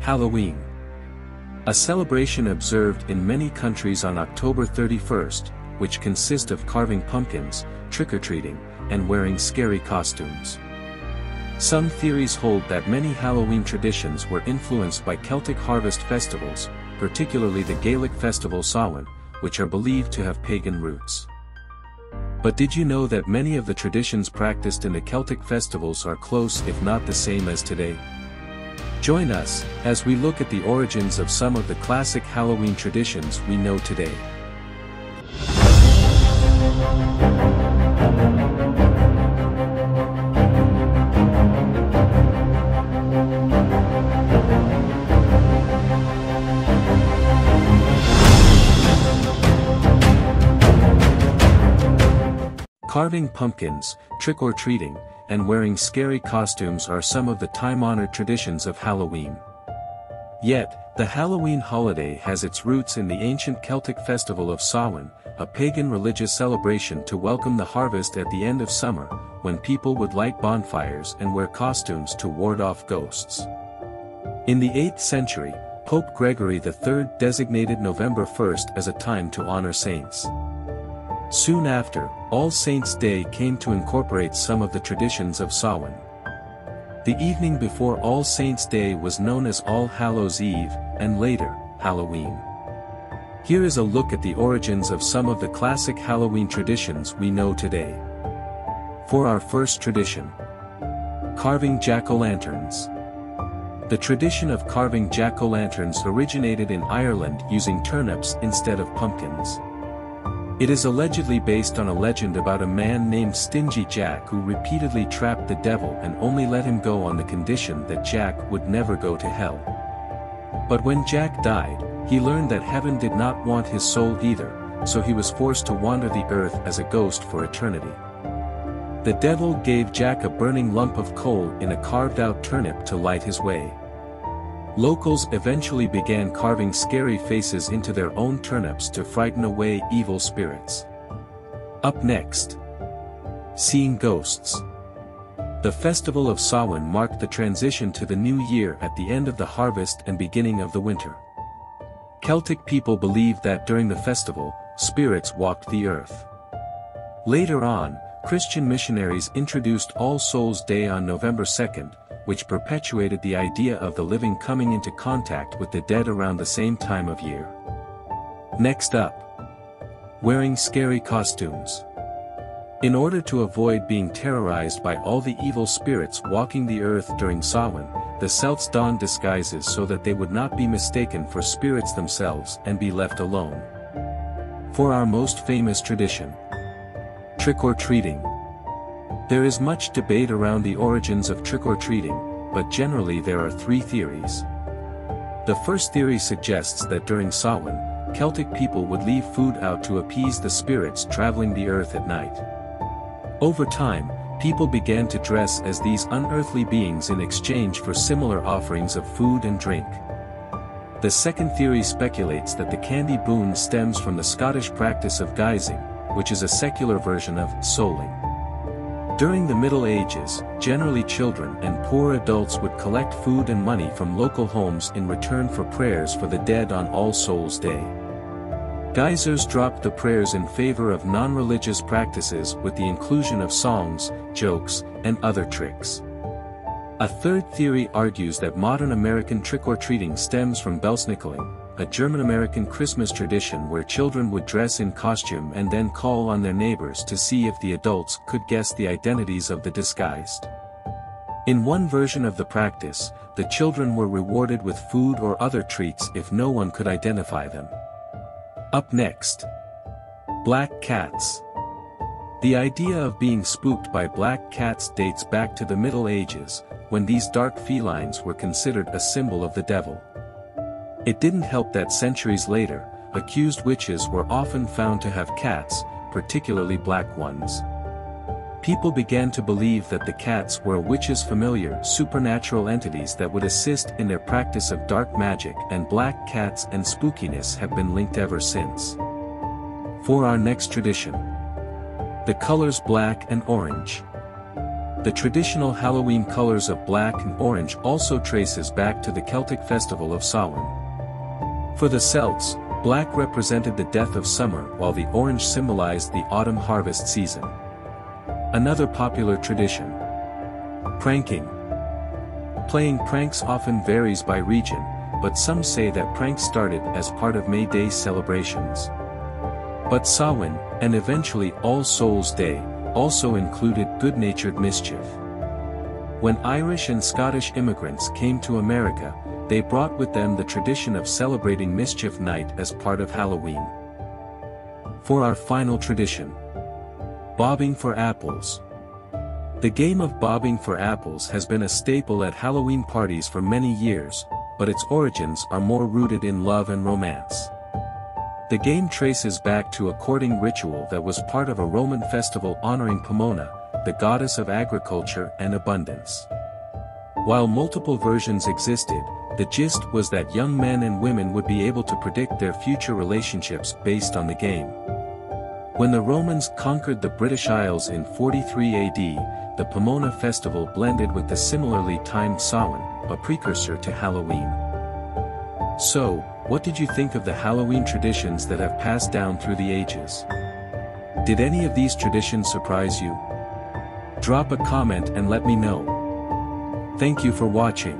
Halloween. A celebration observed in many countries on October 31st, which consists of carving pumpkins, trick-or-treating, and wearing scary costumes. Some theories hold that many Halloween traditions were influenced by Celtic harvest festivals, particularly the Gaelic festival Samhain, which are believed to have pagan roots. But did you know that many of the traditions practiced in the Celtic festivals are close if not the same as today? Join us, as we look at the origins of some of the classic Halloween traditions we know today. Carving pumpkins, trick-or-treating, and wearing scary costumes are some of the time-honored traditions of Halloween. Yet, the Halloween holiday has its roots in the ancient Celtic festival of Samhain, a pagan religious celebration to welcome the harvest at the end of summer, when people would light bonfires and wear costumes to ward off ghosts. In the 8th century, Pope Gregory III designated November 1st as a time to honor saints. Soon after, All Saints' Day came to incorporate some of the traditions of Samhain. The evening before All Saints' Day was known as All Hallows' Eve, and later, Halloween. Here is a look at the origins of some of the classic Halloween traditions we know today. For our first tradition: carving jack-o'-lanterns. The tradition of carving jack-o'-lanterns originated in Ireland using turnips instead of pumpkins. It is allegedly based on a legend about a man named Stingy Jack who repeatedly trapped the devil and only let him go on the condition that Jack would never go to hell. But when Jack died, he learned that heaven did not want his soul either, so he was forced to wander the earth as a ghost for eternity. The devil gave Jack a burning lump of coal in a carved-out turnip to light his way. Locals eventually began carving scary faces into their own turnips to frighten away evil spirits. Up next: seeing ghosts. The festival of Samhain marked the transition to the new year at the end of the harvest and beginning of the winter. Celtic people believed that during the festival, spirits walked the earth. Later on, Christian missionaries introduced All Souls' Day on November 2nd, which perpetuated the idea of the living coming into contact with the dead around the same time of year. Next up: wearing scary costumes. In order to avoid being terrorized by all the evil spirits walking the earth during Samhain, the Celts donned disguises so that they would not be mistaken for spirits themselves and be left alone. For our most famous tradition: trick-or-treating. There is much debate around the origins of trick-or-treating, but generally there are three theories. The first theory suggests that during Samhain, Celtic people would leave food out to appease the spirits traveling the earth at night. Over time, people began to dress as these unearthly beings in exchange for similar offerings of food and drink. The second theory speculates that the candy boon stems from the Scottish practice of guising, which is a secular version of souling. During the Middle Ages, generally children and poor adults would collect food and money from local homes in return for prayers for the dead on All Souls' Day. Guisers dropped the prayers in favor of non-religious practices with the inclusion of songs, jokes, and other tricks. A third theory argues that modern American trick-or-treating stems from Belsnickeling, a German-American Christmas tradition where children would dress in costume and then call on their neighbors to see if the adults could guess the identities of the disguised. In one version of the practice, the children were rewarded with food or other treats if no one could identify them. Up next: black cats. The idea of being spooked by black cats dates back to the Middle Ages, when these dark felines were considered a symbol of the devil. It didn't help that centuries later, accused witches were often found to have cats, particularly black ones. People began to believe that the cats were a witch's familiar supernatural entities that would assist in their practice of dark magic, and black cats and spookiness have been linked ever since. For our next tradition: the colors black and orange. The traditional Halloween colors of black and orange also traces back to the Celtic festival of Samhain. For the Celts, black represented the death of summer while the orange symbolized the autumn harvest season. Another popular tradition. Pranking. Playing pranks often varies by region, but some say that pranks started as part of May Day celebrations. But Samhain, and eventually All Souls' Day, also included good-natured mischief. When Irish and Scottish immigrants came to America, they brought with them the tradition of celebrating Mischief Night as part of Halloween. For our final tradition. Bobbing for apples. The game of bobbing for apples has been a staple at Halloween parties for many years, but its origins are more rooted in love and romance. The game traces back to a courting ritual that was part of a Roman festival honoring Pomona, the goddess of agriculture and abundance. While multiple versions existed, the gist was that young men and women would be able to predict their future relationships based on the game. When the Romans conquered the British Isles in 43 AD, the Pomona festival blended with the similarly timed Samhain, a precursor to Halloween. So, what did you think of the Halloween traditions that have passed down through the ages? Did any of these traditions surprise you? Drop a comment and let me know. Thank you for watching.